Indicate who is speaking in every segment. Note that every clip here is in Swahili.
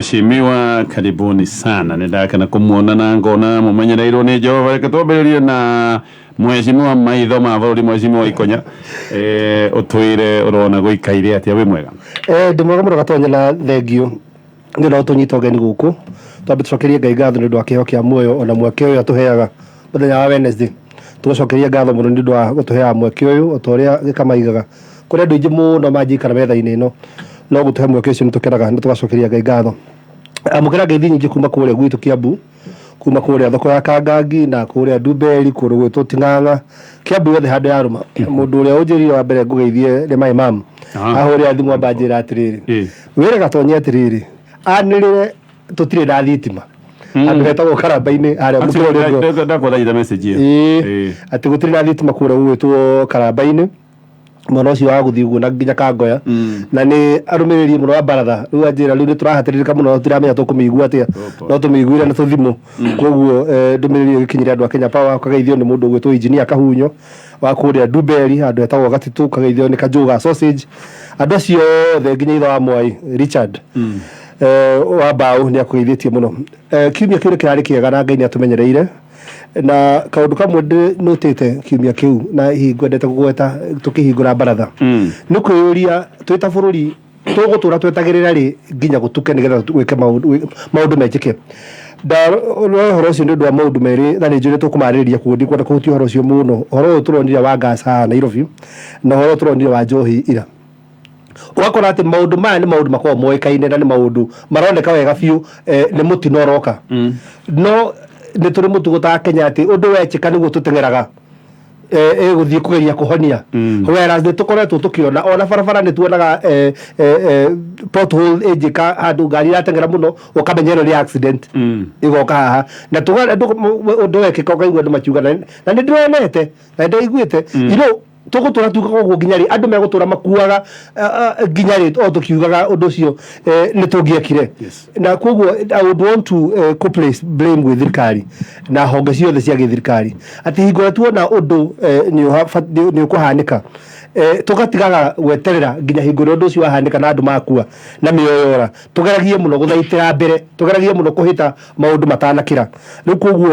Speaker 1: Mheshimiwa, karibuni sana. Nendaka na kumuona na ngona mumenyereirwo ni Jehova. Reke twambĩrĩrie na Mheshimiwa Maitho ma bũrũri. Mheshimiwa Ikonya, utwire urona guikaire atia wi mwega?
Speaker 2: Ndi mwega muno Gatonya, na thengio ni no tunyita ũgeni gũkũ. Twambe tucokerie Ngai ngatho nĩ ũndũ wa kĩheo kĩa muoyo ona mweke ũyũ atũheaga mũthenya wa Wednesday. Tucokerie ngatho mũno nĩ ũndũ wa gũtũheaga mweke ũyũ o ta ũrĩa gĩkamaigaga kũrĩa andũ aingĩ mũno manjikara metha-inĩ ĩno, no gũtũhe mweke ũcio nĩ tũkenaga, nĩ tũgacokeria Ngai ngatho. Amũkĩra ngeithi nyingĩ kuma kũrĩa gwitũ Kiambu, kuma kũrĩa thoko ya Kangangi na kũrĩa Ndumberi, kũrĩa gwitũ Ting'ang'a, Kiambu yothe handũ ya rũma. Mũndũ ũrĩa ũnjĩrire wa mbere ngũgeithie nĩ my mom, ahũrĩra thimũ ambanjĩra atĩrĩrĩ, wĩre Gatonya atĩrĩrĩ, anĩrĩre tũtirĩ na thitima, andũ hetagwo Karamba-inĩ harĩa mũtũrĩrwo
Speaker 1: ndakũthaitha message ĩyo
Speaker 2: atĩ gũtirĩ na thitima kũrĩa gũgwĩtwo Karamba-inĩ. Mwana ũcio wa gũthiĩ ũguo na nginya Kangoya, na nĩ arũmĩrĩri mũno wa Baratha. Rĩu anjĩra rĩu nĩ tũrahatĩrĩrĩka mũno, tũtiramenya tũkũmĩigua atĩa, no tũmĩiguire na tũthimũ. Koguo ndũmĩrĩri ĩgĩkinyĩra andũ a Kenya Power, kageithio nĩ mũndũ ũgwĩtwo Engineer Kahunyo wa kũrĩa Ndumberi, handũ hetagwo Gatitũ, kageithio nĩ Kanjũga Sausage. Andũ acio othe nginya ithe wa Mwai Richard wa Mbaũ nĩ akũgeithĩtie mũno. Kiumia kĩu kĩrarĩ kĩega na Ngai nĩ atũmenyereire, na kaũndũ kamwe nũtĩte kiumia kĩu na hihi ngwendete gũgweta tũkĩhingũra Baratha nĩ kwĩyũria twĩ ta bũrũri tũgũtũra twetagĩrĩra rĩ nginya gũtuke nĩgetha gwĩke maũndũ mekĩke. Ũhoro ũcio nĩ ũndũ wa maũndũ merĩ, na nĩ njũĩ tũkũmarĩrĩria kuo, ndikwenda kũhutia ũhoro ũcio mũno. Ũhoro ũyũ tũronire wa gas haha Nairobi na ũhoro tũronire wa njohi ira, ũgakora atĩ maũndũ maya nĩ maũndũ makoragwo moĩkaine na nĩ maũndũ maroneka wega biũ, nĩ mũtino ũroka, no nĩ tũrĩ mũtugo ta Kenya atĩ ũndũ wekĩka nĩguo tũteng'eraga gũthiĩ kũgeria kũhonia, whereas nĩ tũkoretwo tũkĩona ona barabara nĩ tuonaga pothole ĩnjĩka handũ ngari irateng'era mũno ũkamenya ĩno nĩ accident ĩgoka haha, na ũndũ wekĩka ũkaigua andũ makiuga, na nĩ ndĩronete na ndaiguĩte tũgũtũra tugaga ũguo nginya rĩ andũ megũtũra makuaga nginya rĩ o tũkiugaga ũndũ ũcio nĩ tũngĩekire. Na koguo I would want to co-place blame gwĩ thirikari na honge ciothe cia gĩthirikari atĩ hingo ĩrĩa tuona ũndũ nĩ ũkũhanĩka, tũgatigaga gweterera nginya hingo ĩrĩa ũndũ ũcio wahanĩka na andũ makua na mĩoyo yora, tũgeragie mũno gũthaitĩra mbere, tũgeragie mũno kũhĩta maũndũ matanakĩra. Rĩu koguo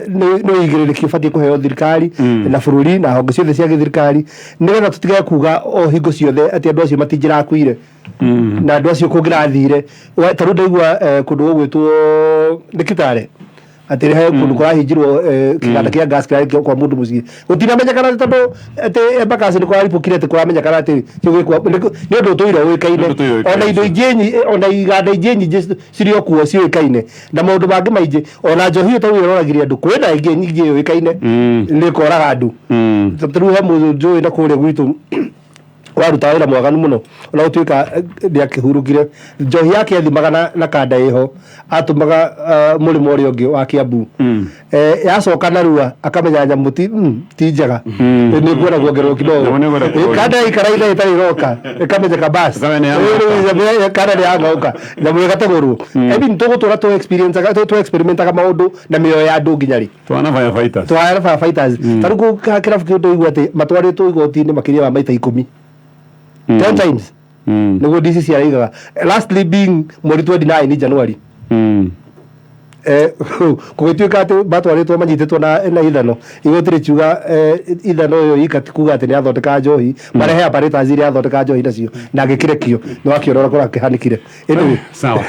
Speaker 2: nĩ ũigĩrĩrĩki ũbatiĩ kũheo thirikari na bũrũri na honge ciothe cia gĩthirikari, nĩgetha tũtige kuga o hingo ciothe atĩ andũ acio matingĩrakuire na andũ acio kũngĩrathire. Ta rĩu ndaigua kũndũ gũgwĩtwo nĩ Kitale atĩ he kũndũ kũrahingirwo kĩganda kĩa gas kĩrarĩ kwa mũndũ mũciĩ, gũtinamenyekana tondũ atĩ Embakasi nĩ kũraribũkire atĩ kũramenyekana atĩ nĩ ũndũ ũtũire ũĩkaine, ona indo ingĩ ona iganda ingĩ nyingĩ cirĩ o kuo ciũĩkaine na maũndũ mangĩ maingĩ, ona njohi ta ũyũ ũroragire andũ, kwĩna ingĩ nyingĩ yũĩkaine nĩ koraga andũ. Rĩu he mũndũ njũĩ na kũrĩa gwitũ waruta wĩra mwaganu mũno ona gũtuĩka nĩakĩhurũkire, njohi yake athimaga na kanda ĩho, atũmaga mũrĩmo ũrĩa ũngĩ wa Kiambu, yacoka narua akamenya nyamũ ti njega, nĩ kuona kuongererwo kidogo, kanda yaikaraine ĩtarĩ ĩroka ĩkamenyeka basi kanda nĩ yang'auka nyamũ ĩgategũrwo. I mean tũgũtũra tũ-experimentaga maũndũ na mĩoyo ya andũ nginya rĩ twana firefighters. Ta rĩu kĩrabu kĩu ndĩigua atĩ matwarĩtwo igoti-inĩ makĩria wa maita 10 10 times nĩguo DCC araigaga, lastly being mweri 29 January. Kũgĩtuĩka atĩ matwarĩtwo manyitĩtwo na ithano, igoti rĩkiuga ithano ĩyo ikati kuga atĩ nĩ athondeka njohi, marehe apparatus iria athondeka njohi nacio na agĩkĩrekio, nĩ wakĩona ũrĩa kũrakĩhanĩkire.
Speaker 1: Sawa,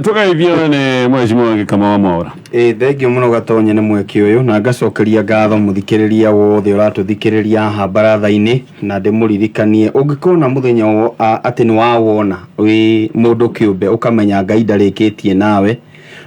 Speaker 1: tũgeithio nĩ Mheshimiwa Kamau Mwaura.
Speaker 3: Thengio mũno Gatonya nĩ mweke ũyũ, na ngacokeria ngatho mũthikĩrĩria wothe ũratũthikĩrĩria haha Baratha-inĩ, na ndĩmũririkanie ũngĩkona mũthenya atĩ nĩ wawona wĩ mũndũ kĩũmbe ũkamenya Ngai ndarĩkĩtie nawe,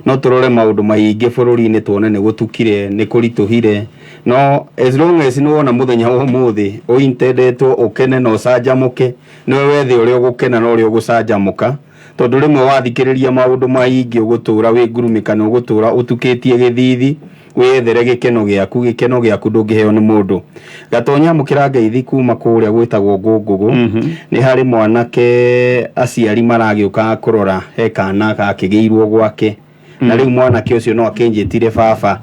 Speaker 3: no tũrore maũndũ maingĩ bũrũri-inĩ tuone nĩ gũtukire nĩ kũritũhire, no as long as nĩ wona mũthenya wa ũmũthĩ ũintendetwo ũkene na ũcanjamũke, nĩwe wethe ũrĩa ũgũkena na ũrĩa ũgũcanjamũka, tondũ rĩmwe wathikĩrĩria maũndũ maingĩ ũgũtũra wĩ ngurumĩkana, ũgũtũra ũtukĩtie gĩthithi, wethere gĩkeno gĩaku ndũngĩheo nĩ mũndũ. Gatonya amũkĩra ngeithi kuma kũrĩa gwĩtagwo Ngũngũgũ, nĩ harĩ mwanake aciari maragĩũka kũrora he kana gakĩgĩirwo gwake, na rĩu mwanake ũcio no akĩnjĩtire baba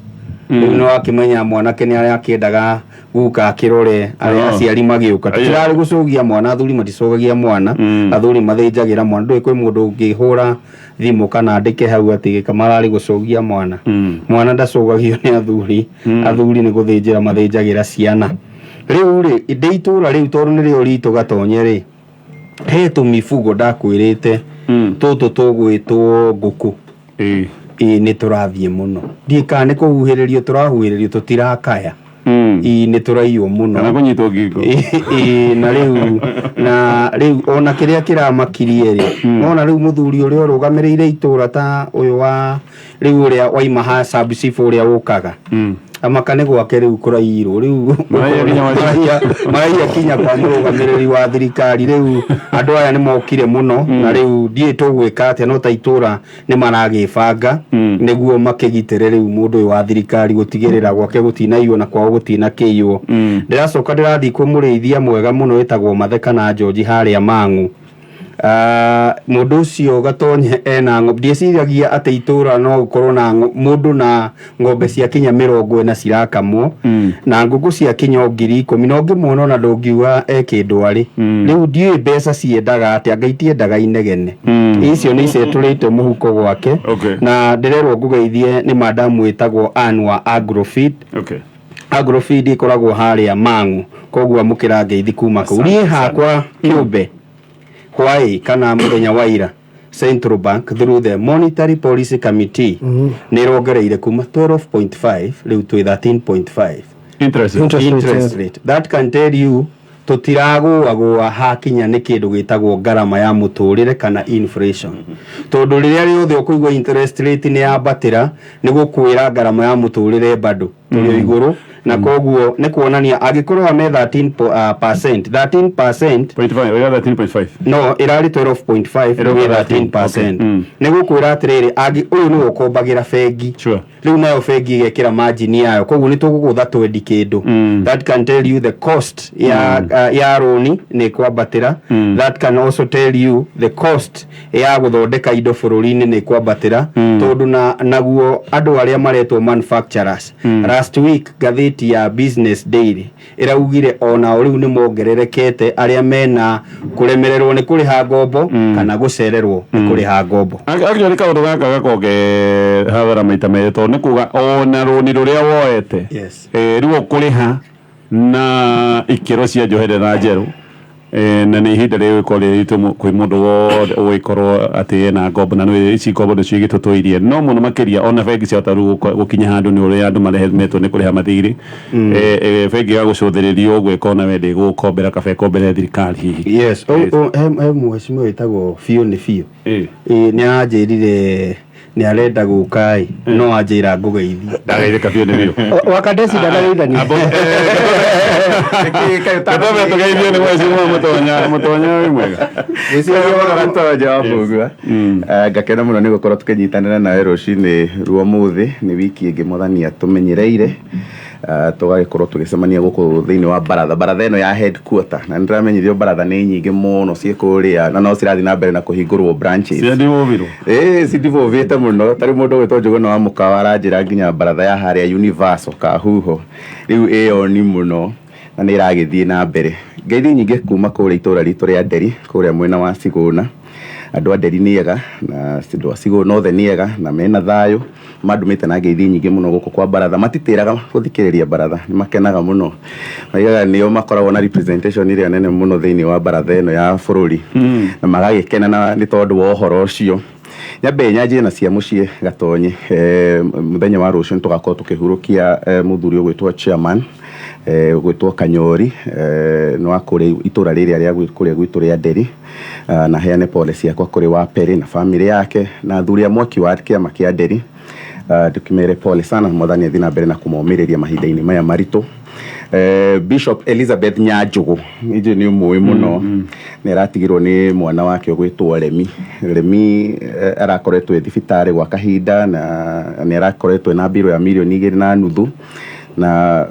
Speaker 3: riu no akimenya mwanake ni aria akiendaga guka akirore aria aciari magiuka tutirari gucugia mwana athuri maticogagia mwana athuri mathinjagira mwana ndui kwi mundu ungihura thimu kana andike hau ati kamarari gucugia mwana mwana ndacogagio ni athuri ni guthinjira mathinjagira ciana riu ri ndeitura riu toru ni rio ritu gatonye ri he tumifugo ndakwirite tutu tugwitwo nguku ni turathie muno ndika ni kuhuhiririo turahuhiririo tutirakaya ni turaiywo muno
Speaker 1: kana kunyitwo ngingo
Speaker 3: na riu ona kiria kiramakirie ri ona riu muthuri uria urugamirire itura ta uyu wa riu uria waima ha sub chief uria ukaga amakane gwake riu kurairwo riu maraiya kinya kwa murugamiriri wa thirikari riu andu aya ni mokire muno na riu ndie tugwika atia no ta itura ni maragibanga niguo makigitire riu mundu uyu wa thirikari gutigirira gwake gutinaiywo na kwao gutinakiiywo ndiracoka ndirathii kwa murithia mwega muno witagwo Matheka na George haria Mang'u mundu ucio gatonye ena ng'ombe ndiciragia ati itura no ukorwo na mundu na ng'ombe cia kinya 40 cirakamwo na nguku cia kinya 10,000 no ngimwona na ndungiuga ekindu ari riu ndiĩ mbeca ciendaga ati angaitiendaga inegene icio ni iceturite muhuko gwake na ndirerwo ngugeithie ni madamu witagwo Anwa Agrofeed Agrofeed ikoragwo haria Mang'u koguo amukira ngeithi kuma kuu ni hakwa kiumbe Kwai kana muthenya wa ira Central Bank through the Monetary Policy Committee ni rogereire kuma 12.5 riu twi 13.5 interest rate that can tell you tutiragwa hakinya ni kindu gitagwo garama ya muturire kana inflation tondu riria riothe ukuigwa interest rate ni yabatira ni gukwira garama ya muturire bado tuli iguru na koguo ni kuonania agikorwa me 13% no irari 12.5 13% ni gukwira atiriri agi uyu ni ukombagira bengi riu nayo bengi igekira margin yayo koguo ni tugugutha twendi kindu that can tell you the cost ya roni ni kwambatira that can also tell you the cost ya guthondeka indo bururi-ini ni kwambatira tondu naguo andu aria maretwo manufacturers last week gatheti ya Business Daily iraugire ona riu ni mongererekete aria mena kuremererwo ni kuriha ngombo kana gucererwo ni kuriha ngombo
Speaker 1: akio ni kaundu gaka gakoge havara maita meto ni kuga ona roni ruria woete riu kuriha na ikiro cia njoherera njeru na ni ihinda riu ikore itu kwi mundu wothe uikorwo ati ena ngombo na no ici ngombo ndio cigitutuirie no muno makiria ona bengi cia taru gukinya handu ni uria andu marehetwo ni kuriha mathiri bengi ya gucuthiririo gwika ona wende gukombera kabe kombere thirikari hihi
Speaker 3: mheshimiwa witagwo Fio ni Fio ni anjirire ni arenda gukai no anjira ngugeithi
Speaker 1: ndagaire kabio ni bio
Speaker 2: wakadesi ndagaithani
Speaker 1: katobe tugeithio ni mheshimiwa mutonya wi mwega
Speaker 4: iciyo ratoja wabugwa ngakena muno ni gukorwo tukinyitanira nawe rucini ruo muthi ni wiki ingi muthania tumenyereire tugagikorwo tugicemania guku thiini wa baratha ino ya headquarter na ndiramenyirio baratha ni nyingi muno ciikuria na no cirathi na mbere na kuhingurwo branches cidivovite muno tari mundu gwitwo Njuguna wa Mukawa aranjira nginya baratha ya haria Universal Kahuho riu iyo ni muno na ni iragithie na mbere ngeithi nyingi kuma kuria itura ritu ria Nderi kuria mwena wa Siguna andu a Nderi niega na andu a Siguna othe niega na mena thayo madumite na ngeithi nyingi muno guku kwa baratha matitiraga guthikiriria baratha ni makenaga muno maigaga nio makoragwo na representation iria nene muno thiini wa baratha ino ya bururi na magagikena na ni tondu wa uhoro ucio nyambe nyanjie na cia mucie gatonye muthenya wa rucio tugakorwo tukihurukia muthuri ugwitwo chairman gwitwo Kanyori no akore itura riri aria kuria gwitu ria Nderi na heane policy yakwa kuri wa Peri na family yake na athuri a mwaki wa kiama kia Nderi tukimere pole sana mwathani athina mbere na kumomiriria mahinda-ini maya maritu Bishop Elizabeth Nyanjugu ije ni umwe muno ni ratigirwo ni mwana wake gwitwo Remi arakoretwo thibitari gwa kahinda na ni arakoretwo na biro ya milioni 2.5 na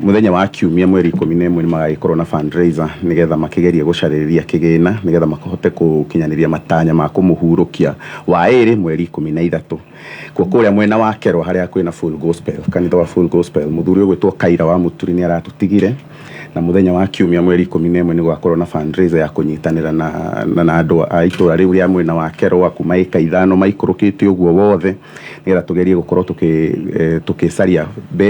Speaker 4: muthenya wa kiumia mweri 11 ni magagikorwo na fundraiser nigetha makigeria gucaririria kigina nigetha makohote gukinyaniria matanya ma kumuhurukia wa eri mweri 13 kuria mwena wa Kero haria kwina Full Gospel kanitha wa Full Gospel muthuri ugwitwo Kaira wa Muturi ni aratutigire na muthenya wa kiumia mweri 11 ni gwakorwo na fundraiser ya kunyitanira na andu a itura riu ria mwena wa Kero wa kuma ika 5 maikurukite uguo wothe nigetha tugerie gukorwo tukicaria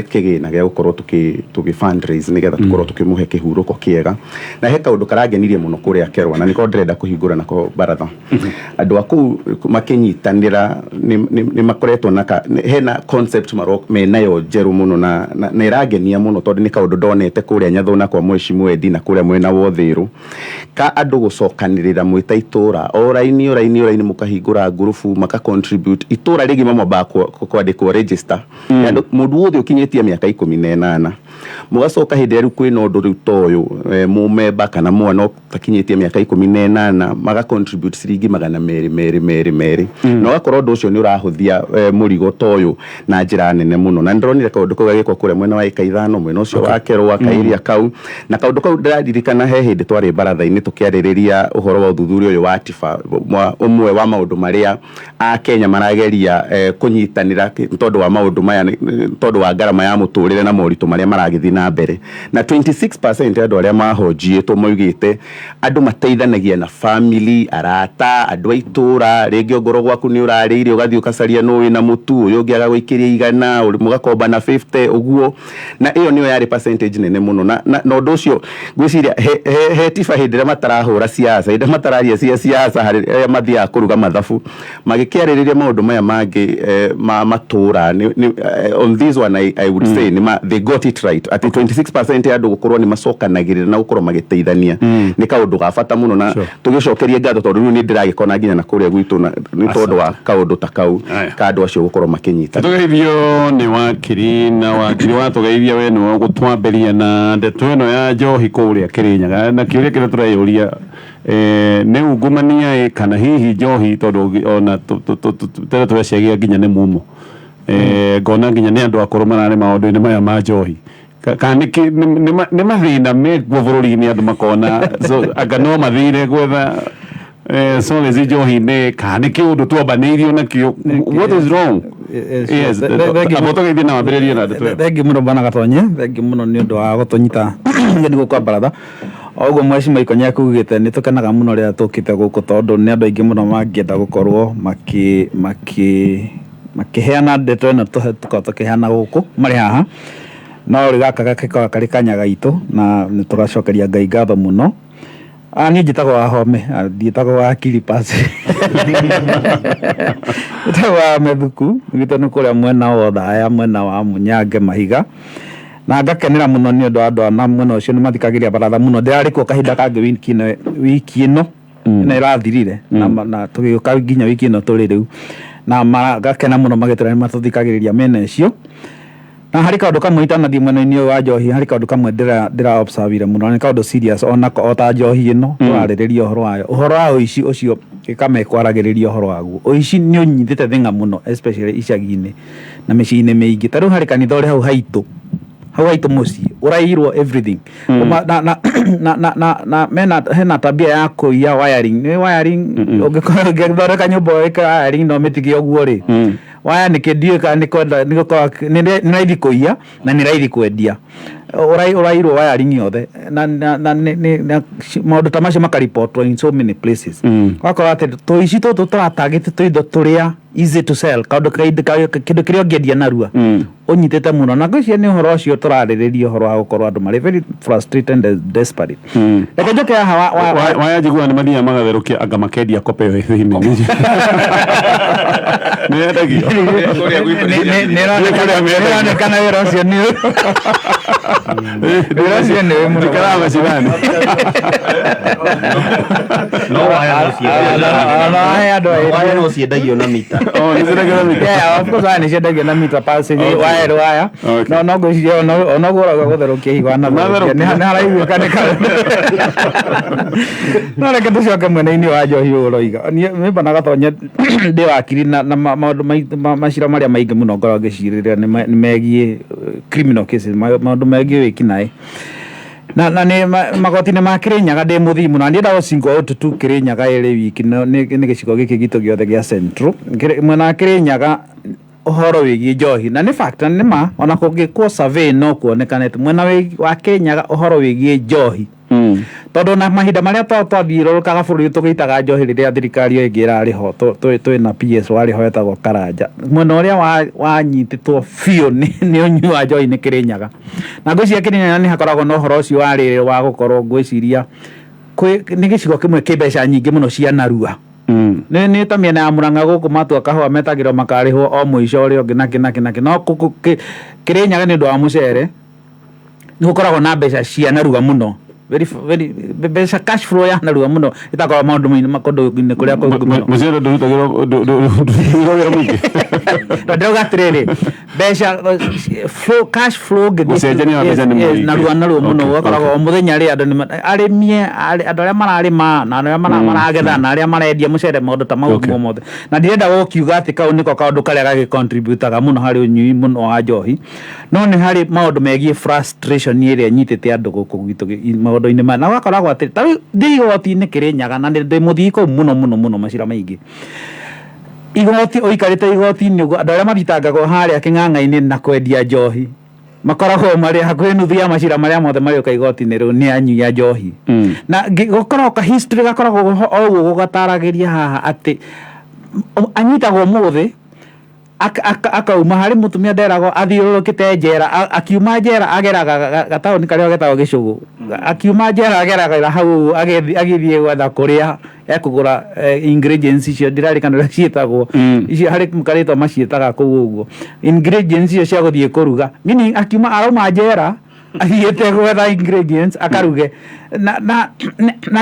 Speaker 4: kigina gia gukorwo tuki fundraise nigetha tukorwo tukimuhe kihuruko kiega na he kaundu karangenirie muno kuria Kero na niko ndrenda kuhingura nako baratha andu aku makinyitanira ni makoretwo na hena concept menayo njeru muno na irangenia muno tondu ni kaundu ndonete kuria Nyathuna kwa Mheshimiwa Edi na kuria mwena wothiru ka andu gucokanirira mwita itura oraini mukahingura grupu maka contribute itura rigi mama kwandikwo register andu mundu wothe ukinyitie miaka 18 mugacoka hindi riu kwina undu riu toyo mumemba kana mwana takinyitie miaka 18 maga contribute ciringi 200 no gakorwo undu ucio ni urahuthia murigo toyo na njira nene muno na ndironire kaundu kau gagikwo kuria mwena wa ika 5 mwena ucio wa Kero wa Kairia kau na kaundu kau ndiraririkana he hindi twari baratha-ini tukiaririria uhoro wa uthuthuria uyu wa tifa umwe wa maundu maria a Kenya marageria kunyitanira tondu wa maundu maya tondu wa ngarama ya muturire na moritu maria maragithi na mbere na 26% andu aria mahonjietwo moigite andu mateithanagia na family arata andu aitura ringi ngoro gwaku ni urarire ugathi ukacaria no wina mutu uyu ungi agagwikiria 100 uri mugakomba na 50 uguo na iyo niyo yari percentage nene muno na undu ucio gwiciria he tifa hindira matarahura siasa inde matararia siasa hari mathia kuruga mathabu magikiaririria maundu maya mangi matura on this one I would say they got it right at 26% andu gukorwo ni macokanagirira na gukorwo magiteithania ni kaundu ga bata muno na tugicokerie ngatho tondu ni ndiragikona nginya na kuria gwitu ni tondu wa kaundu ta kau ka andu acio gukorwo makinyita tugeithio ni wakiri na wakiri wa tugeithia we no gutwamberia na ndeto eno ya njohi kuria Kirinyaga na kiuria kira turayuria ne ungumania kana hihi njohi tondu ona tere tureciagia nginya ni mumo ngona nginya ni andu akuru marare maundu-ini maya ma njohi kana ni mathina me bururi-ini andu makona so anga no mathire gwetha so lezi njohi ne kana kiundu twambanirio nakio what is wrong yes amotogeithia na wambiririe na ndeto
Speaker 5: thengi muno bana gatonye thengi muno ni undu wa gutunyita nginya kwa baratha ogo Mheshimiwa Ikonya kugite ni tukanaga muno ria tukite guku tondu ni andu aingi muno mangienda gukorwo makiheana ndeto ino tukiheana guku mari haha no ri gaka gakikora kari kanyaga itu na ni turacokeria Ngai ngatho muno ni njitagwo Wahome nditagwo Wakiri Pasi nditagwo Methuku gitu ni kuria mwena wothe aya mwena wa Munyange Mahiga na ngakenera muno ni undu andu na mwena ucio ni mathikagiria baratha muno ndirari kuo kahinda kangi wiki ino na irathirire na tugiuka nginya wiki ino turi riu na magakena muno magitura ni matuthikagiriria mena icio na hari kaundu kamwe itanathi mwena-ini wa njohi hari kaundu kamwe ndira observe muno ni kaundu serious ona ota njohi ino turaririria uhoro wa uici ucio ikame kwaragiriria uhoro waguo uici ni unyithite thinga muno especially icagi-ini na micii-ini mingi taru hari kanitha uri hau haitu mucii urairwo everything na hena tabia ya kuia wiring ni wiring ungithondeka nyumba ika wiring no mitigie uguo ri waya ni kindio ka ni kwenda ni raithi kuia na ni raithi kwendia urairwo wiring yothe na maundu ta macio makaripotwo in so many places wakora ati tuici tutu turatagite tuindo turia easy to sell kaundu kindu kiria ungiendia narua unyitete muno na ngwiciria ni uhoro ucio turaririria uhoro wa gukorwo andu mari very frustrated and desperate reke njoke haha
Speaker 1: waya njigua ni mathia magatherukia anga makendia kope yo thini ni endagio
Speaker 5: nĩronekana wĩra ũcio nĩ wĩra ũcio nĩ mũrikara macindano
Speaker 3: waya no ciendagio na mita
Speaker 5: of course waya nĩ ciendagio na mita pasi waya ĩrĩ waya no ngwĩciria ona ũgũraga gũtherũkia igana nĩ haraiguĩka nĩ no reke tũcoke mwena-inĩ wa njohi ũroiga niĩ mbana gatonye ndĩ wakiri na maundu macira maria maingi muno ngoragwo ngicirĩrĩra nĩ megiĩ criminal cases, maundu megiĩ wĩkinaĩ na nĩ magoti-inĩ ma Kĩrĩnyaga ndĩ mũthii mũno, na ndiendaga single out tu Kĩrĩnyaga ĩrĩ wiki, nĩ gĩcigo gĩkĩ gitũ gĩothe gĩa Central mwena wa Kĩrĩnyaga ũhoro wĩgiĩ njohi, na nĩ fact, na nĩ ma ona kũngĩkwo survey no kuonekanĩte mwena wa Kĩrĩnyaga ũhoro wĩgiĩ njohi tondũ na mahinda marĩa twathiũrũrũkaga bũrũri tũgĩitaga njohi rĩrĩa thirikari ĩyo ĩngĩ ĩrarĩ ho, twĩna PS warĩ ho wetagwo Karanja, mwena ũrĩa wanyitĩtwo biũ nĩ ũnyui wa njohi nĩ Kĩrĩnyaga, na ngwĩciria Kĩrĩnyaga nĩ hakoragwo na ũhoro ũcio wa rĩrĩ wa gũkorwo ngwĩciria nĩ gĩcigo kĩmwe kĩ mbeca nyingĩ mũno cia narua. Nĩ ta mĩena ya Mũrang'a gũkũ matua kahũa metagĩrwo makarĩhwo o mũico ũrĩa ũngĩ naki no Kĩrĩnyaga nĩ ũndũ wa mũcere nĩ gũkoragwo na mbeca cia narua mũno, very mbeca cash flow ya narua mũno ĩtakorwo maũndũ makũndũ-inĩ kũrĩa kũngĩ mũno.
Speaker 1: Mũcere ndũrutagĩrwo wĩra mũingĩ
Speaker 5: na ndĩrauga atĩrĩrĩ mbeca cash flow
Speaker 1: gũcenjania wa mbeca nĩ mũingĩ
Speaker 5: narua mũno, ũgakoragwo o mũthenya rĩ andũ arĩmie andũ arĩa mararĩma na arĩa maragetha na arĩa marendia mũcere maũndũ ta mau mothe, na ndirenda gũkiuga atĩ kau nĩko kaũndũ karĩa gagĩcontributaga mũno harĩ ũnyui mũno wa njohi, no nĩ harĩ maũndũ megiĩ frustration ĩrĩa nyitĩte andũ gũkũ gwitũ maũndũ-inĩ maya, na ũgakoragwo atĩ ta ndĩ igoti-inĩ Kĩrĩnyaga na ndĩ mũthii kũu mũno macira maingĩ igoti ũikarĩte igoti-inĩ ũguo, andũ arĩa mathitangagwo harĩa Kĩng'ang'a-inĩ na kwendia njohi makoragwo marĩ hakuhĩ nuthu ya macira marĩa mothe marĩũka igoti-inĩ rĩu nĩ anyui a njohi, na gũkoragwo ka history gakoragwo o ũguo gũgataragĩria haha atĩ anyitagwo mũthĩ akauma harĩ mũtumia nderagwo athiũrũrũkĩte njera, akiuma njera ageraga gataũni karĩa getagwo Gĩcũgũ, akiuma njera ageraga hau agĩthiĩ gwetha kũrĩa ekũgũra ingredients icio ndirarikana ũrĩa ciĩtagwo icio harĩ karĩtwa maciĩtaga kũu ũguo ingredients icio cia gũthiĩ kũruga, meaning akiuma arauma njera athiĩte gwetha ingredients akaruge na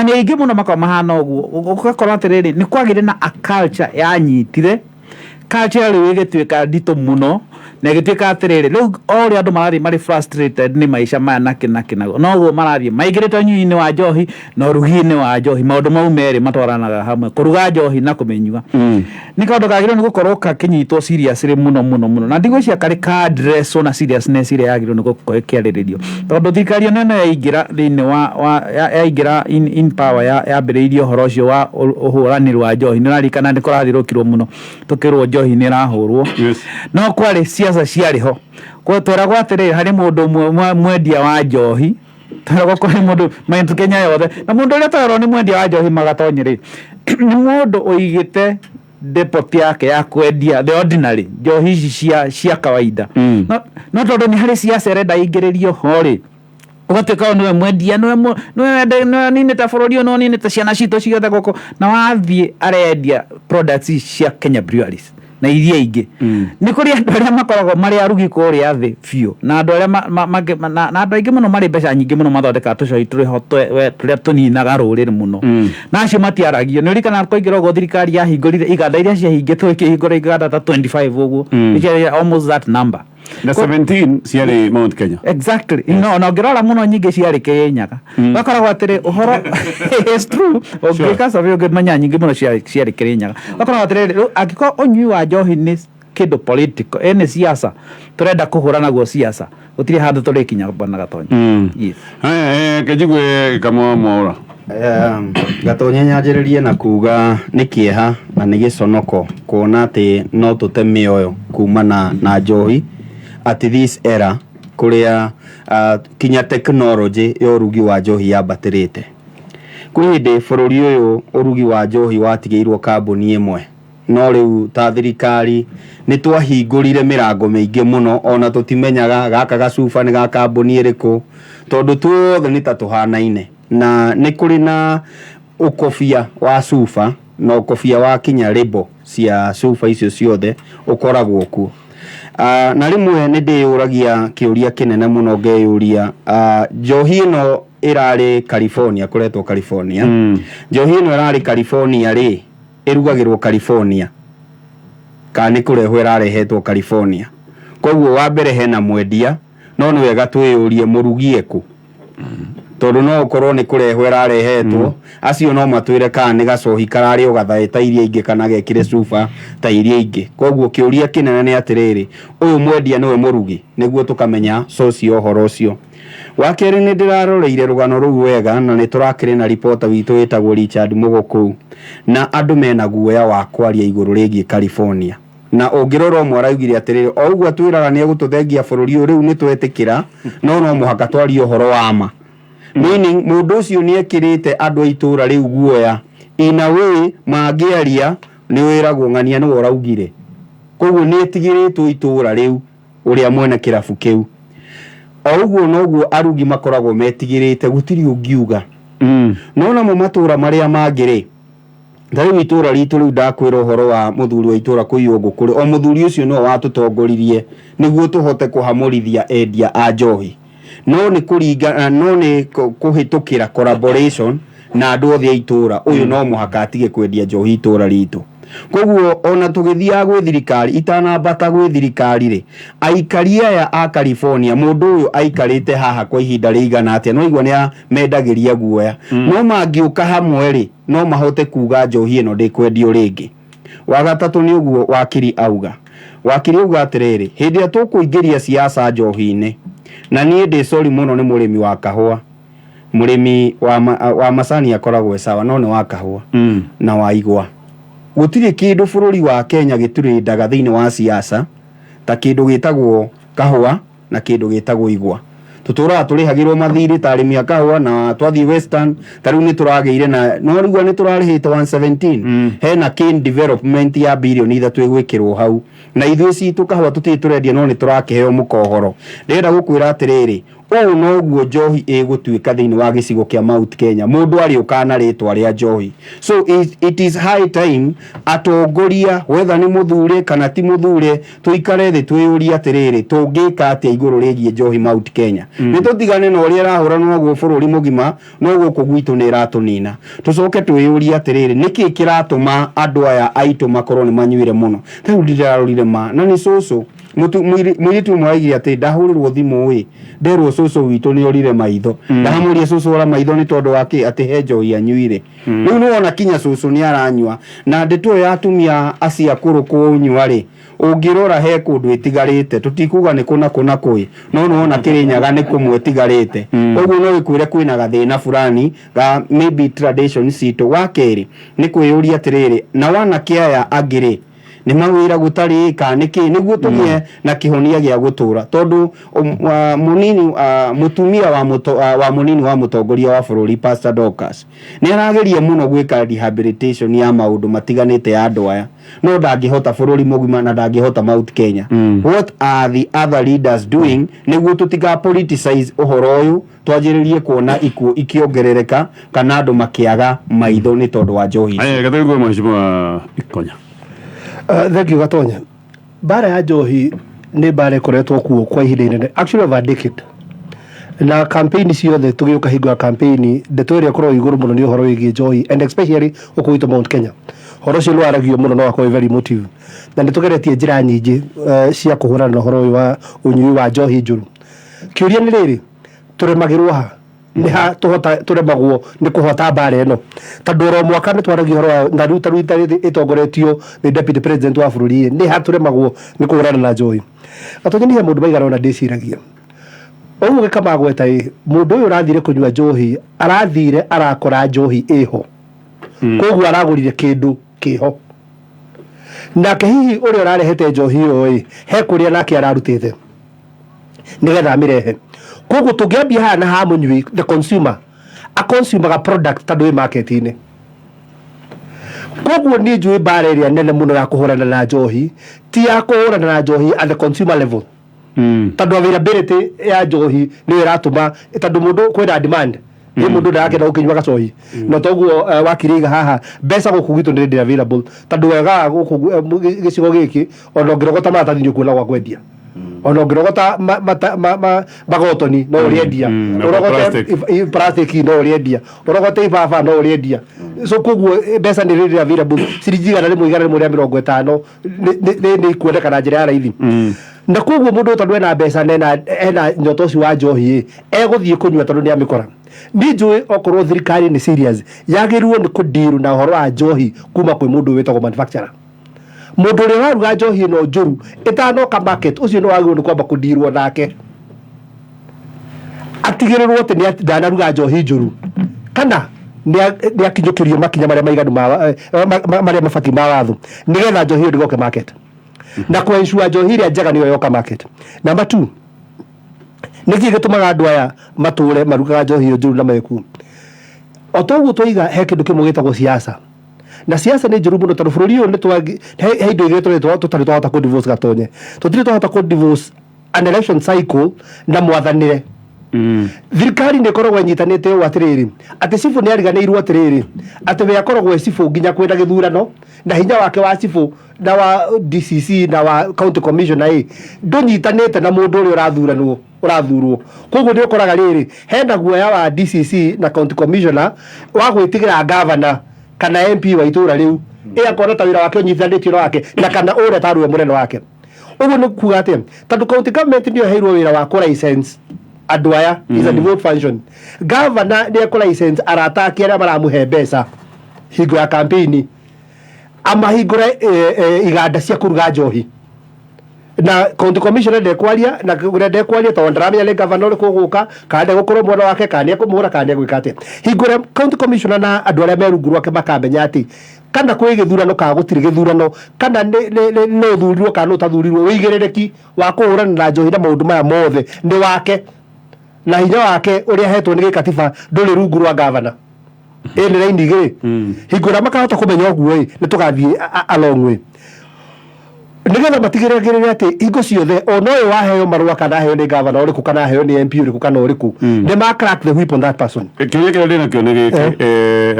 Speaker 5: nĩ aingĩ mũno makorwo mahana ũguo, ũgakorwo atĩrĩrĩ nĩ kwagĩrĩ na a culture yanyitire culture rĩu ĩgĩtuĩka nditũ mũno na ĩgĩtuĩka atĩrĩrĩ rĩu o ũrĩa andũ marathiĩ marĩ frustrated nĩ maica maya nakinago noguo marathiĩ maingĩrĩte ũnyui-inĩ wa njohi na ũrugi-inĩ wa njohi, maũndũ mau merĩ matwaranaga hamwe, kũruga njohi na kũmĩnyua nĩ kaũndũ kagĩrĩirwo nĩ gũkorwo kakĩnyitwo seriously mũno na ndigwĩciria karĩ ka address na seriousness ĩrĩa yagĩrĩirwo nĩ gũkorwo ĩkĩarĩrĩrio, tondũ thirikari ĩno yaingĩra thĩinĩ wa yaingĩra in power yambĩrĩirie ũhoro ũcio wa ũhũranĩri wa njohi, nĩ ũrarikana nĩ kũrathiũrũkirwo mũno tũkĩrwo njohi nĩ ĩrahũrwo no kwarĩ ciaca ciarĩ ho twĩragwo atĩrĩrĩ harĩ mũndũ ũmwe mwendia wa njohi, twĩragwo kwarĩ mũndũ Mount Kenya yothe, na mũndũ ũrĩa twĩragwo nĩ mwendia wa njohi Magatonye-rĩ nĩ mũndũ ũigĩte depot yake ya kwendia the ordinary njohi ici cia kawaida no tondũ nĩ harĩ ciaca ĩrenda ingĩrĩrio ho-rĩ ũgatuĩka nĩwe mwendia nĩwe ninĩte bũrũri ũyũ no ninĩte ciana citũ ciothe gũkũ na wathiĩ arendia products cia Kenya Breweries na iria ingĩ nĩ kũrĩ andũ arĩa makoragwo marĩ arugi kũrĩa thĩ biũ na andũ arĩa na andũ aingĩ mũno marĩ mbeca nyingĩ mũno mathondekaga tũcoi tũrĩho tũrĩa tũninaga rũrĩrĩ mũno na acio matiaragio, nĩ ũrikana kũingĩra ũguo thirikari yahingũrire iganda iria ciahingĩtwo ikĩhingũra iganda ta 25 ũguo almost that number
Speaker 1: na 17 ciarĩ Mount Kenya
Speaker 5: exactly no ũngĩrora mũno nyingĩ ciarĩ Kĩrĩnyaga gakoragwo atĩrĩ ũhoro is true ũngĩka survey ũngĩmenya nyingĩ mũno ciarĩ Kĩrĩnyaga gakoragwo atĩrĩ angĩkorwo ũnyui wa njohi nĩ kĩndũ political nĩ siasa tũrenda kũhũra naguo siasa gũtirĩ handũ tũrĩkinya bwana Gatonye
Speaker 1: kĩnjigwe kamwamwaũra
Speaker 3: Gatonye nyanjĩrĩrie na kuga nĩ kĩeha na nĩ gĩconoko kuona atĩ no tũte mĩoyo kumana na njohi at this era kuria kinya technology ya urugi wa njohi yambatĩrĩte kwĩ hĩndĩ bũrũri ũyũ urugi wa njohi watigĩirwo kambuni ĩmwe no rĩu ta thirikari nĩ twahingũrire mĩrango mĩingĩ mũno ona tũtimenyaga gaka gacuba nĩ ga kambuni ĩrĩkũ tondũ tuothe nĩ ta tũhanaine na nĩ kũrĩ na ũkobia wa cuba na ũkobia wa kinya label cia cuba icio ciothe ũkoragwo kuo. Na rĩmwe nĩ ndĩyũragia kĩũria kĩnene mũno ngeyũria njohi ĩno ĩrarĩ California kũretwo California njohi ĩno ĩrarĩ California rĩ ĩrugagĩrwo California kana nĩ kũrehwo ĩrarehetwo California, koguo wa mbere hena mwendia no nĩ wega twĩyũrie mũrugi ekũ tondu no ukorwo ni kurehwo rarehetwo acio no matwire kana ni gacohi karari ugathae ta iria ingi kana gekire cuba ta iria ingi koguo kiuria kinene ni atiriri uyu mwendia niwe murugi niguo tukamenya source ya uhoro ucio wakeri ni ndiraroreire rugano ruu wega na ni turakire na reporter witu witagwo Richard Muguku na andu mena guoya wa kwaria iguru rigie California na ungirora mwe araugire atiriri o uguo twiraga ni egututhengia bururi uyu riu ni twetikira no muhaka twarie uhoro wa ma meaning mundu ucio ni ekirite andu aitura riu guoya in a way mangiaria ni wiragwo ngania ni uraugire koguo ni etigiritwo itura riu uria mwena kirabu kiu o uguo noguo arugi makoragwo metigirite gutiri ungiuga nona mo matura maria mangire ndari itura ritu riu ndakwira uhoro wa muthuri wa itura kuiywo kuri o muthuri ucio no watutongoririe niguo tuhote kuhamurithia endia a njohi no ni kuringa no ni kuhitukira collaboration na andu othe itura uyu no muhaka atige kwendia njohi itura ritu koguo ona tugithia gwe thirikari itanambata gwe thirikari ri aikari aya a California mundu uyu aikarite haha kwa ihinda rigana atia no igwa ni mendagiria guoya no mangiuka hamwe ri no mahote kuga njohi ino ndikwendio ringi wagatatu ni uguo wakiri auga atiriri hindi ya tukuingiria siasa njohi-ini na nie ndi sorry muno ni murimi wa kahua murimi wa macani akoragwo sawa no ni wa kahua na wa igwa gutiri kindu bururi wa Kenya gituri ndaga thiini wa siasa ta kindu gitagwo kahua na kindu gitagwo igwa tutura turihagirwo mathiri ta arimi a kahua na twathi western tariu ni turageire na no rigwa ni turarihite 117 hena kin development ya billion itha twigwikirwo hau na ithuĩ citu kahua tutiturendia no ni turakiheo mukohoro ndenda gukwira atiriri o no guo njohi igutuika thiini wa gicigo kia Mount Kenya mundu ari ukana ritwa ria njohi so it is high time atongoria whether ni muthuri kana ti muthuri tuikare thi twiyuria atiriri tungika atia iguru rigie njohi Mount Kenya ni tutigane na uria rahura no guo bururi mugima no guku gwitu ni ratunina tucoke twiyuria atiriri niki kiratuma andu aya aitu makorwo ni manyuire muno riu ndirarorire ma na ni cucu mwiritu mwaigire ati ndahurirwo thimu wi nderwo cucu witu ni orire maitho ndahamuria cucu ora maitho ni tondu wake ati he njohi anyuire riu no ona kinya cucu ni aranyua na ndeto ya atumia acia kuru kunyua ri ungirora he kundu itigarite tutikuga ni kuna kwi no ona Kirinyaga ni kumwe itigarite koguo no ikwire kwina gathina fulani ga maybe tradition cito wakeri ni kwiyuria atiriri na wana kiaya agiri ni mawira gutari ka niki niguo tumie na kihonia gia gutura tondu munini mutumia wa munini wa mutongoria wa bururi Pastor Dorcas ni arageria muno gwika rehabilitation ya maundu matiganite ya andu aya no ndangihota bururi mugima na ndangihota Mount Kenya what are the other leaders doing niguo tutiga politicize uhoro uyu twajiririe kuona ikuo ikiongerereka kana andu makiaga maitho ni tondu wa njohi
Speaker 1: gathego mheshimiwa Ikonya.
Speaker 2: Thank you Gatonya. Bara ya njohi ni bara ikoretwo kuo kwa ihinda inene actually over a decade na campaign ciothe tugiuka hingo ya campaign ndeto iria korwo iguru muno ni uhoro wigi njohi and especially ukuita Mount Kenya horo cio rwaragio muno no akwa very motive na nitugeretie njira nyingi cia kuhurana na uhoro wa unyui wa njohi njuru kiuria ni riri turemagirwo ha ni ha tuhota turemagwo ni kuhota bara ino tondu ro mwaka ni twaragio horo na ruta itongoretio ni deputy president wa bururi ni ha turemagwo ni kuhurana na njohi Gatonya ni mundu baigana na ndiciragia oguo gikamagweta mundu uyu arathire kunyua njohi arathire arakora njohi iho koguo aragurire kindu kiho nake hihi uria ararehete njohi iyo he kuria nake ararutite nigetha mirehe koguo tungiambia haha na ha munyui the consumer a consumer product tondu wi market ini koguo ni njui bara iria nene muno ya kuhurana na njohi ti ya kuhurana na njohi at the consumer level tondu availability ya njohi ni iratuma tondu mundu kwina demand ni mundu ndakenda gukinywa gacohi no toguo wakiriga haha mbeca guku gitu ndi available tondu wega guku gicigo giki ona ngirogota maratathi ni kuona gwa kwendia ona ngirogota magotoni no uriendia urogote plastic no uriendia urogote ibaba no uriendia so koguo mbeca ni riri available ciringi na rimwe 150 ni kuoneka na njira ya raithi na koguo mundu tondu ena mbeca ena nyoto ci wa njohi eguthie kunyua tondu ni amikora ni njui okorwo thirikari ni serious yagirwo ni kudiru na horo wa njohi kuma kwi mundu witagwo manufacturer mundu uri waruga njohi no njuru itanoka market ucio no wagirwo ni kwamba kudirwo nake atigirirwo ati ni ndanaruga njohi njuru kana ni akinjukirio makinya maria maiganu maria mabati ma watho nigetha njohi iyo ndigoke market na kwa issue njohi iria njega niyo yoka market. Number 2, niki gitumaga andu aya mature marugaga njohi iyo njuru na meku otoguo twiga he kindu kimwe gitagwo siasa na siasa ni njuru muno tondu bururi uyu ni twagi he indo igire tutari twahota ku divorce gatonye tutiri twahota ku divorce an election cycle na mwathanire thirikari ni korogwo nyitanite u atiriri ati cibu ni ariganirwo atiriri ati we akorogwo cibu nginya kwenda githurano na hinya wake wa cibu na wa DCC na wa county commissioner ndunyitanite na mundu uri urathurwo koguo ni ukoraga riri hena guoya wa DCC na county commissioner wa gwitigira governor kana MP wa itura riu akona ta wira wake unyithanitio wake na kana ure taruwe mureno wake uguo ni kuga ati tondu county government ndio heirwo wira wa ku license andu aya is a devote function governor ni ku license aratakia aria maramuhe mbeca hingo ya campaign amahingure iganda cia kuruga njohi na county commissioner ndekwaria na ndekwaria tondu ndaramenya ni governor uri kuguka kana gukorwo mwana wake kana kumuhura kana gwika atia hingure county commissioner na andu aria merungu rwake makamenya ati kana kwi githurano ka gutiri githurano kana no thurirwo kana utathurirwo wigiririki wa kuhurana na njohi na maundu maya mothe ni wake na hinya wake uria hetwo ni gikatiba nduri rungu rwa governor ni raini igiri hingura makahota kumenya uguo ni tugathie along way nigetha matigiragirire ati hingo ciothe ono uyu waheo marua kana heo ni governor uriku kana heo ni MP uriku kana uriku ni ma crack the whip on that person
Speaker 1: kinya kile ndina kio ni giki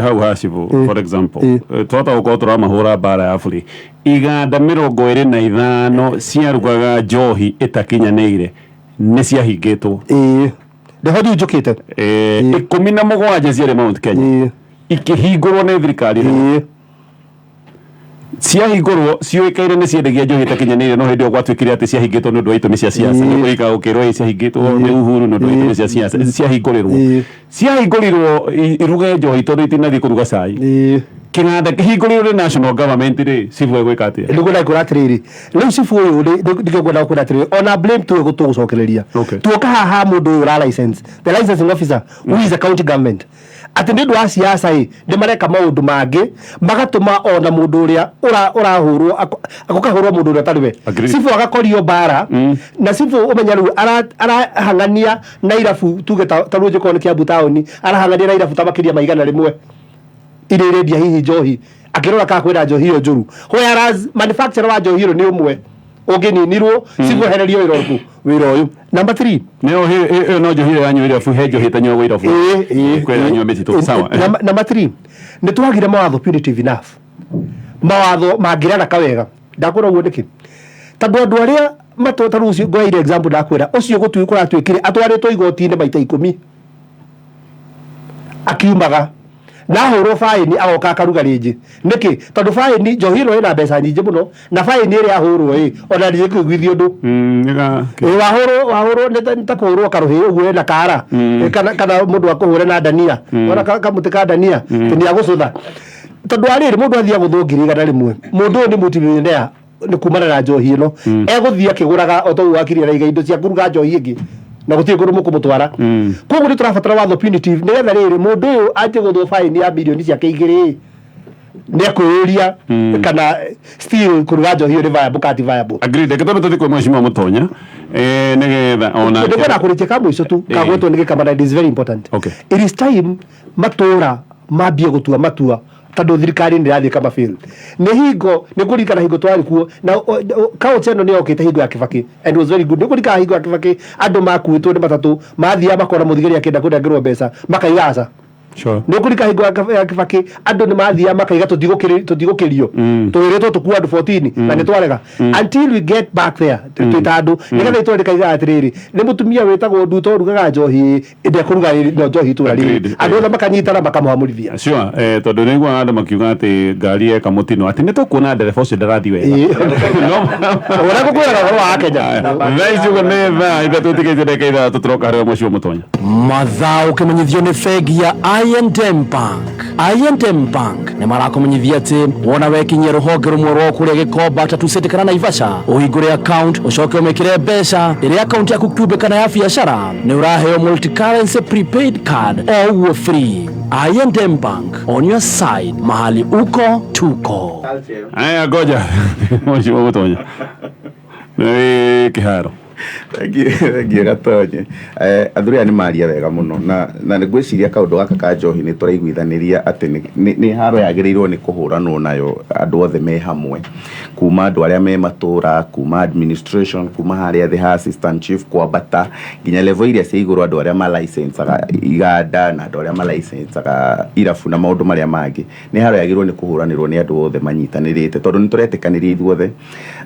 Speaker 1: hau hasibu for example twata uko turamahura bara ya buri iganda 25 ciarugaga njohi itakinyanire ni ciahingitwo
Speaker 2: the hodi njukite
Speaker 1: 17 ciare Mount Kenya ikihingurwo ni thirikari ciahingurwo ciuikaire ni ciendagia njohi itakinyanire no hindi gwatwikire ati ciahingitwo ni undu wa itumi cia siasa ni kuika ukirwo ciahingitwo ni Uhuru ni undu wa itumi cia siasa ciahingurirwo iruge njohi tondu itinathi kuruga cai king'anda kihingurirwo ni national government ri cibu egwika atia
Speaker 2: ndugura kuratiriri riu cibu uyu ndigogona kuratiriri ona blame tu gutugucokereria tuoka haha mundu uyu ra license the licensing officer who is a county government ati ndu wa siasa ndi mareka maundu mangi magatuma ona mundu uria urahurwo akukahurwo mundu uria tariwe cibu agakorio bara na cibu umenya riu arahangania na irabu tuge taruje kone Kiambu town arahangania na irabu tamakiria maigana rimwe iredia hihi njohi akirora ka kwira njohi iyo njuru whereas manufacturer wa njohi iyo ni umwe ungininirwo cibu hererio wira uyu. Number 3
Speaker 1: no njohi ya nyoira fu he njohi tanyo wira fu kwera nyo metitu sawa.
Speaker 2: Number 3 ni twagire mawatho punitive enough mawatho mangirana kawega ndakora uguo ndiki tondu andu aria matotaru ucio ngoire example ndakwira ucio gutwikura twikire atwaritwo igoti-ini maita 10 akiumaga na horo faini agoka akaruga ringi niki tondu faini njohi ino ina mbeca nyingi muno na faini iri ahurwo ona ndi kwigwithio ndu wahoro nita kuhurwo karuhi uguo na kara kana mundu akuhure na dania ona kamuti ka dania tini agucutha tondu ariri mundu athia guthungiriga na rimwe mundu ni multimillionaire ni kumana na njohi ino eguthia kiguraga otogu wakiria na indo cia kuruga njohi ingi na gutie nguru mukumutwara koguo ni turabatara watho punitive nigetha riri mundu uyu anje guthwo fine ya bilioni ciake igiri ni akuria kana still kuruga njohi uri viable kati viable
Speaker 1: agreed eketobe tuthikwe mheshimiwa Mutonya nigetha ona
Speaker 2: ndikona kuritie kamwe ico tu kagwetwo ni gikamana it is very important it is time matura mambie gutua matua tondu thirikari ndirathie kama fail ni hingo ni kurikana hingo twari kuo na kauche no ni okite hingo ya Kibaki and was very good ni kurikana hingo ya Kibaki andu makuitwo ni matatu mathia makora muthigiri akenda kunengerwo mbeca makaigaca
Speaker 1: Sure.
Speaker 2: Nä å kå rika hingo ya kä bakä andå nä mathia makaiga tå tigå rio tå wä rä two tå kua andå 14 na nä twarega until we get back there twä ta andå nä getha itå rä kaiga atä rä rä nä må tumia wä tagwo nduto rugaga njohi ndekå ruga no njohi itå ra rä andå othe makanyitana makamwamå
Speaker 1: sure tondå nä guo andå makiuga atä ngari eka må tino atä nä tå kuona ndereba å cio ndarathi wega
Speaker 2: å rä a gå kwä raga wa Kenya
Speaker 1: thaicugo nä thaa ithatå tä kä te ndeka ithatå tå roka harä må cio må tonya
Speaker 6: mathaa ũkĩmenyithio nĩ bengi ya I&M Bank. I&M Bank nĩ marakũmenyithia atĩ wona wekinyia rũhonge rũmwe rwa kũrĩa gĩkomba ta Tuseti kana Naivasha ũhingũre account ũcoke ũmĩkĩre mbeca ĩrĩa account yaku kĩũmbe kana ya biacara nĩ ũraheo multi currency prepaid card o ũguo free. I&M Bank, on your side mahali uko tuko.
Speaker 1: aya ngoja må cio må tonya nä kä haro
Speaker 4: thengiä gatonye athuri aya nä maria wega må no na nä ngwä ciria kaå ndå gaka ka njohi nä tå raiguithanä ria atä nä haro yagä rä irwo nä kå hå ranwo nayo andå othe me hamwe kuma andå arä a me matå ra kuma administration kuma harä a the assistant chief kwambata nginya level iria cia igå rå andå arä a malaicensaga iganda na andå arä a malaicensaga irabu na maå ndå marä a mangä nä haro yagä rwo nä kå hå ranä rwo nä andå othe manyitanä rä te tondå nä tå retä kanä ria ithuothe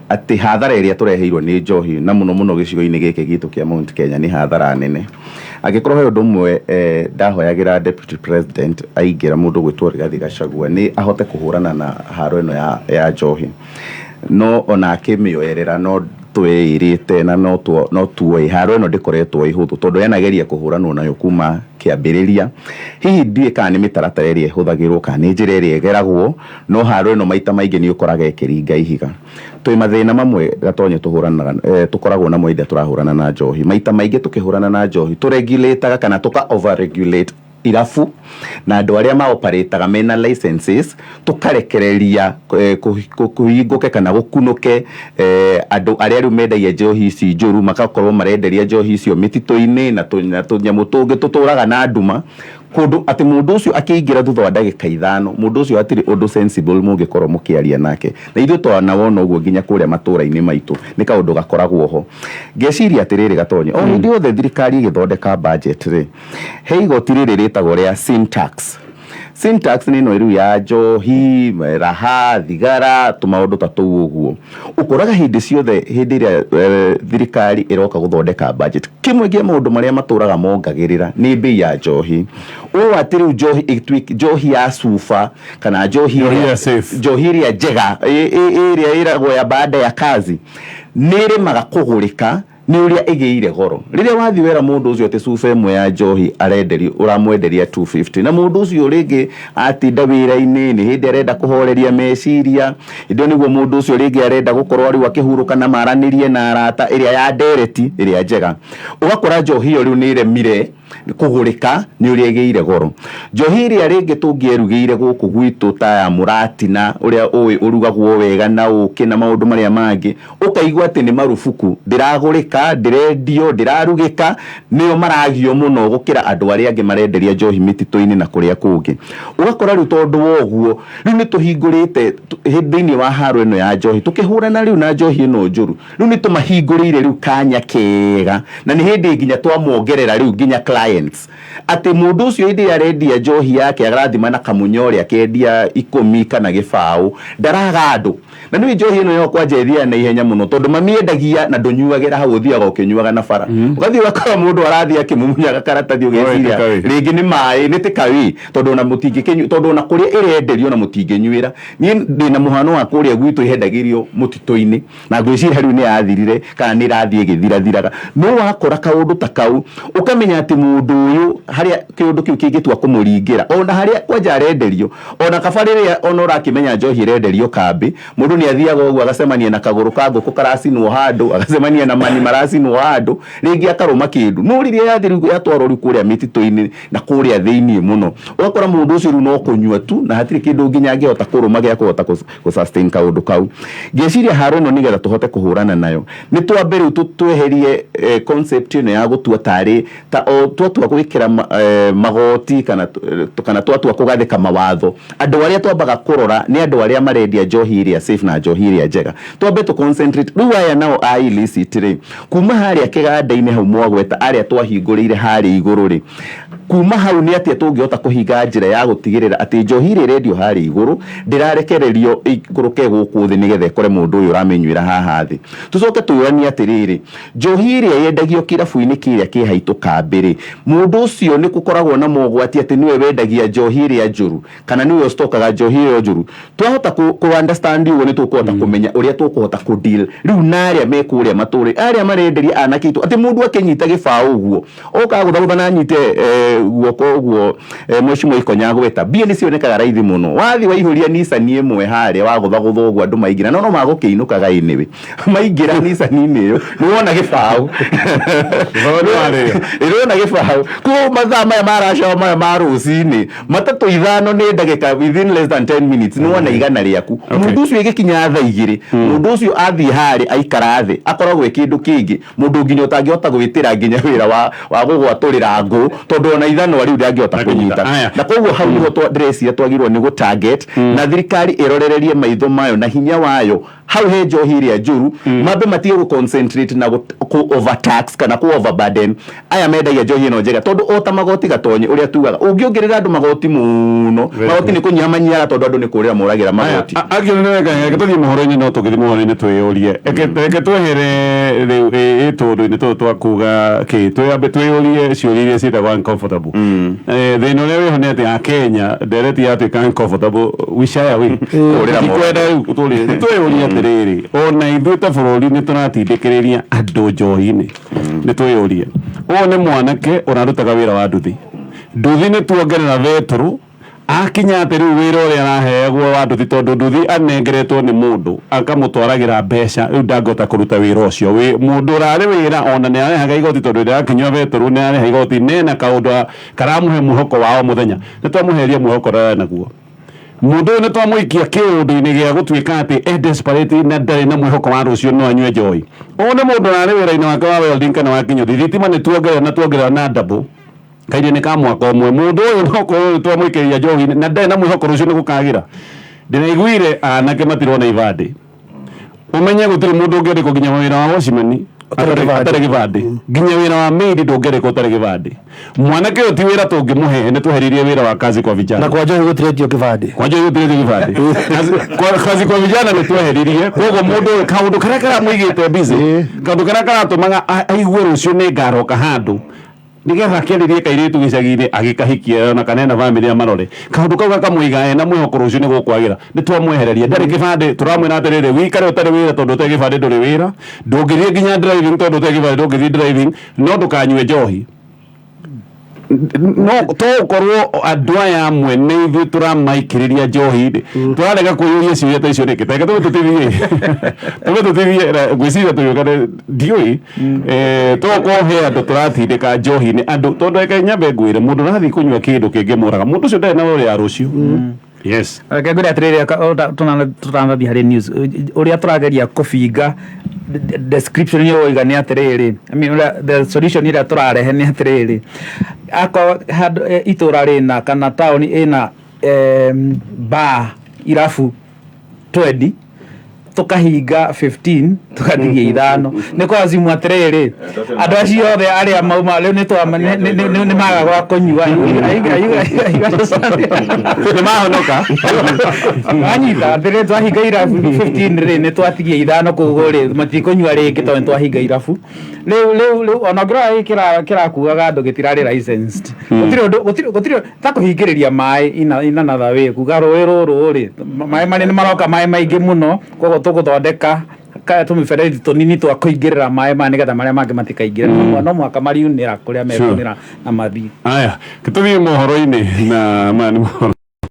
Speaker 4: atä hathara ä rä a tå reheirwo nä njohi na må no må no gĩcigo-inĩ gĩkĩ gitũ kĩa Mount Kenya nĩ hathara nene angĩkorwo he ũndũ ũmwe ndahoyagĩra deputy president aingĩra mũndũ gwĩtwo Rigathi Gachagua nĩ ahote kũhũrana na haro ĩno ya njohi no ona akĩmĩoerera no twĩrĩte na no tuoe haro ĩno ndĩkoretwo ihũthũ tondũ yanageria kũhũranwo nayo kuma kĩambĩrĩria hihi ndiĩ kana nĩ mĩtaratara ĩrĩa ĩhũthagĩrwo kana nĩ njĩra ĩrĩa ĩgeragwo no haro ĩno maita maingĩ nĩ ũkoraga ĩkĩringa ihiga twĩ mathĩna mamwe gatonye tũkoragwo namo hĩndĩ ĩrĩa tũrahũrana na njohi maita maingĩ tũkĩhũrana na njohi tũregulataga kana tũka overregulate irabu na andũ arĩa maoperataga mena licenses tũkarekereria kũhingũke kana gũkunũke andũ arĩa rĩu mendagia njohi ici njũru makakorwo marenderia njohi icio mĩtitũ-inĩ na tũnyamũ tũngĩ tũtũraga na nduma kũndũ atĩ mũndũ ũcio akĩingĩra thutha wa ndagĩka ithano mũndũ ũcio atirĩ ũndũ sensible mũngĩkorwo mũkĩaria nake na ithuĩ twanawona ũguo nginya kũrĩa matũra-inĩ maitũ nĩ kaũndũ gakoragwo ho ngeciria atĩrĩrĩ gatonye o hĩndĩ yothe thirikari ĩgĩthondeka budget rĩ he igoti rĩrĩ rĩtagwo rĩa sin tax nĩ ĩno rĩu ya njohi raha thigara tũmaũndũ ta tũu ũguo ũkoraga hĩndĩ ciothe hĩndĩ ĩrĩa thirikari ĩroka gũthondeka budget kĩmwe kĩa maũndũ marĩa matũraga mongagĩrĩra nĩ bei ya njohi ũũ atĩ rĩu njohi ya cuba kana njohi ĩrĩa njega ĩrĩa ĩragwo ya baada ya kazi nĩ ĩrĩmaga kũgũrĩka nĩ ũrĩa ĩgĩire goro rĩrĩa wathi wera mũndũ ũcio atĩ cuba ĩmwe ya njohi arenderio ũramwenderia 250 na mũndũ ũcio rĩngĩ atinda wĩra-inĩ nĩ hĩndĩ arenda kũhoreria meciria indo nĩguo mũndũ ũcio rĩngĩ arenda gũkorwo rĩu akĩhurũka na maranĩrie na arata ĩrĩa ya ndereti ĩrĩa njega ũgakora njohi ĩyo rĩu nĩ ĩremire kũgũrĩka nĩ ũrĩa ĩgĩire goro njohi ĩrĩa rĩngĩ tũngĩerugĩire gũkũ gwitũ ta ya mũratina ũrĩa ũĩ ũrugagwo wega na ũkĩ na maũndũ marĩa mangĩ ũkaigua atĩ nĩ marubuku ndĩragũrĩka ndĩrendio ndĩrarugĩka nĩo maragio mũno gũkĩra andũ arĩa angĩ marenderia njohi mĩtitũ-inĩ na kũrĩa kũngĩ ũgakora rĩu tondũ wa ũguo rĩu nĩ tũhingũrĩte thĩinĩ wa haro ĩno ya njohi tũkĩhũrana rĩu na njohi ĩno njũru rĩu nĩ tũmahingũrĩire rĩu kanya kega na nĩ hĩndĩ nginya twamwongerera rĩu nginya clients atĩ mũndũ ũcio hĩndĩ arendia njohi yake arathima na kamunya ũrĩa akendia 10 kana gĩbaũ ndaraga andũ na nĩ njohi ĩno yo kwanja ĩthiaga na ihenya mũno tondũ mamiendagia na ndũnyuagĩra hau ũthiaga ũkĩnyuaga na bara ũgathiĩ ũgakora mũndũ arathiĩ akĩmumunyaga karatathi ũgeciria rĩngĩ nĩ maĩ nĩ tĩkawi tondũ ona mũtingĩkĩnyua tondũ ona kũrĩa ĩrenderio na mũtingĩnyuĩra niĩ ndĩna mũhano wa kũrĩa gwitũ ihendagĩrio mũtitũ-inĩ na ngwĩciria rĩu nĩ yathirire kana nĩ ĩrathiĩ ĩgĩthirathiraga no wakora kaũndũ ta kau ũkamenya atĩ mũndũ ũyũ harĩa kĩũndũ kĩu kĩngĩtua kũmũringĩra ona harĩa kwanja arenderio ona kaba rĩrĩa ona ũrakĩmenya njohi ĩrenderio kambĩ mũndũ nĩ athiaga ũguo agacemania na kagũrũ ka ngũkũ karacinwo handũ agacemania na mani maracinwo handũ rĩngĩ akarũma kĩndũ no rĩrĩa yathi yatwarwo rĩu kũrĩa mĩtitũ-inĩ na kũrĩa thĩinĩ mũno ũgakora mũndũ ũcio rĩu no kũnyua tu na hatirĩ kĩndũ nginya angĩhota kũrũma gĩa kũhota gũsustain kaũndũ kau ngeciria haro ĩno nĩgetha tũhote kũhũrana nayo nĩ twambe rĩu tweherie concept ĩno ya gũtua tarĩ twatua gwĩkĩra magoti kana twatua kũgathĩka mawatho andũ arĩa twambaga kũrora nĩ andũ arĩa marendia njohi ĩrĩa safe na njohi ĩrĩa njega twambe tũ concentrate rĩu aya nao a illicit rĩ kuma harĩa kĩganda-inĩ hau mwagweta arĩa twahingũrĩire harĩa igũrũ rĩ kuma hau nĩ atĩa tũngĩhota kũhinga njĩra ya gũtigĩrĩra atĩ njohi ĩrĩa ĩrendio harĩa igũrũ ndĩrarekererio ikũrũke gũkũ thĩ nĩgetha ĩkore mũndũ ũyũ ũramĩnyuĩra haha thĩ. Tũcoke tũranie atĩrĩrĩ, njohi ĩrĩa yendagio kĩrabu-inĩ kĩrĩa kĩ haitũ kambĩ-rĩ, mũndũ ũcio nĩ gũkoragwo na mogwati atĩ nĩwe wendagia njohi ĩrĩa njũru kana nĩwe ũstokaga njohi ĩyo njũru. Twahota ku understand ũguo nĩ tũkũhota kũmenya ũrĩa tũkũhota ku deal rĩu na arĩa me kũrĩa matũrĩ arĩa marenderia anake aitũ atĩ mũndũ akĩnyita gĩbaũ ũguo oka gũthagũtha na nyite guoko ũguo Mheshimiwa Ikonya gweta mbia nĩ cionekaga raithi mũno. Wathi waihũria Nissan ĩmwe harĩa wagũthagũtha ũguo andũ maingĩra no magũkĩinũkaga ĩnĩwe maingĩra Nissan-inĩ ĩyo nĩ wona gĩbaũ ĩrona gĩbaũ kũu mathaa maya maracao maya ma rũcinĩ matatũ ithano nĩ ndagĩka within less than 10 minutes nĩ wona igana rĩaku. Mũndũ ũcio ĩgĩkinya thaa igĩrĩ mũndũ ũcio athiĩ harĩ aikara thĩ akoragwo kĩndũ kĩngĩ mũndũ nginya ũtangĩhota gwĩtĩra nginya wĩra wa gũgwatũrĩra ngũ tondũ ona ithano rĩu ndangĩhota kũnyita. Na koguo hau nĩho ndĩreciria twagĩrĩirwo nĩ gũtarget na thirikari ĩrorererie maitho mayo na hinya wayo hau he njohi ĩrĩa njũru mambe matige gũ-concentrate na overtax kana overburden aya mendagia njohi ĩno njega tondũ ota magoti gatonye ũrĩa tugaga ũngĩongerera andũ magoti mũno magoti nĩ kũnyihamanyihaga tondũ andũ nĩ kũrĩra moragĩra magoti.
Speaker 1: Reke tũthiĩ mohoro-inĩ no tũgĩthiĩ mohoro-inĩ twĩyũrie reke twehere rĩu tũndũ-inĩ tũtũ twa kuga twambe twĩyũrie ciũria iria ciĩtagwo uncomfortable. Thĩna ũrĩa wĩho nĩ atĩ Akenya ndereti yatuĩka uncomfortable we shy away ikwenda rĩu twĩyũrie atĩrĩrĩ ona ithuĩ ta bũrũri nĩ tũratindĩkĩrĩria andũ njohi-inĩ nĩ twĩyũrie ũũ nĩ mwanake ũrarutaga wĩra wa nduthi nĩ tuongerera vetũrũ akinya atĩ rĩu wĩra ũrĩa araheagwo wa nduthi tondũ nduthi anengeretwo nĩ mũndũ akamũtwaragĩra mbeca rĩu ndangĩhota kũruta wĩra ũcio mũndũ ũrarĩ wĩra ona nĩ arehaga igoti tondũ ndĩrakinywa vetũrũ nĩ areha igoti nena kaũndũ karamũhe mwĩhoko wao mũthenya nĩ twamũheria mwĩhoko rara naguo mũndũ ũyũ nĩ twamũikia kĩũndũ-inĩ gĩa gũtuĩka atĩ desperate na ndarĩ na mwĩhoko wa rũciũ no anyue njohi. Ũyũ nĩ mũndũ ũrarĩ wĩra-inĩ wake wa welding kana wa kinyothi thitima nĩ tuongerera na double kairĩ nĩ ka mwaka ũmwe mũndũ ũyũ no korwo twamũikĩria njohi na ndarĩ na mwĩhoko rũciũ nĩ gũkagĩra. Ndĩraiguire anake matirona ibandĩ ũmenye gũtirĩ mũndũ ũngĩandĩkwo nginya wĩra wa wacimani atarĩ gĩbandĩ nginya wĩra wa maid ndũngĩandĩkwo ũtarĩ gĩbandĩ. Mwanake ũyũ ti wĩra tũngĩmũhe nĩ tweheririe wĩra wa kazi kwa vijana
Speaker 2: na kwa njohi gũtiretio kĩbandĩ
Speaker 1: kazi kwa vijana nĩ tweheririe koguo mũndũ ũyũ kaũndũ karĩa karamũigĩte busy kaũndũ karĩa karatũmaga aigue rũciũ nĩ ngaroka handũ nĩgetha akĩarĩrie kairĩtu gĩcagi-inĩ agĩkahikia na kana ena bamĩrĩ amarore kaũndũ kau gakamũiga ena mwĩhoko rũciũ nĩ gũkwagĩra nĩ twamwehereria ndarĩ gĩbandĩ tũramwĩra atĩrĩrĩ wĩikare ũtarĩ wĩra tondũ ũtarĩ gĩbandĩ ndũrĩ wĩra ndũngĩthiĩ nginya driving tondũ ũtarĩ gĩbandĩ ndũngĩthiĩ driving no ndũkanyue njohi. No tokorwo andũ aya amwe nĩ ithuĩ tũramaikĩrĩria njohi-rĩ tũrarega kwĩyũria ciũria ta icio nĩkĩ reke tũtũtithie gwĩciria tũgĩũka ndiũĩ tokorwo he andũ tũratindĩka njohi-inĩ andũ tondũ reke nyambe ngwĩre mũndũ ũrathiĩ kũnyua kĩndũ kĩngĩmũraga mũndũ ũcio ndarĩ na ũrĩa ya rũciũ. Yes.
Speaker 5: Reke ngwĩre atĩrĩrĩ tũtanathiĩ harĩ news ũrĩa tũrageria kũbinga description ĩyo ũiga nĩ atĩrĩrĩ I mean the solution ĩrĩa tũrarehe nĩ atĩrĩrĩ akorwo itũra rĩna kana taũni ĩna bar irabu 20 tukahinga 15 tukathigia ithano nĩ kwazimu atĩrĩrĩ andũ acio othe arĩa mauma rĩu nĩ maga gwa kũnyua nĩ mahonoka anyita atĩrĩrĩ twahinga irabu 15 rĩ nĩ twatigia ithano koguo rĩ matikũnyua rĩngĩ tondũ nĩ twahinga irabu rĩu ona ngĩrora kĩrakuaga andũ gĩtirarĩ licensed gũtirĩ ta kũhingĩrĩria maĩ ina another way kuga rũĩ rũrũ rĩ maĩ marĩ nĩ maroka maĩ maingĩ mũno koguo tũgũthondeka tũmĩberethi tũnini twa kũingĩrĩra maĩ maya nĩgetha marĩa mangĩ matikaingĩre no mwaka mariunĩra kũrĩa mekunĩra na mathiĩ.
Speaker 1: Aya tũthiĩ mohoro-inĩ na maya nĩ mohoro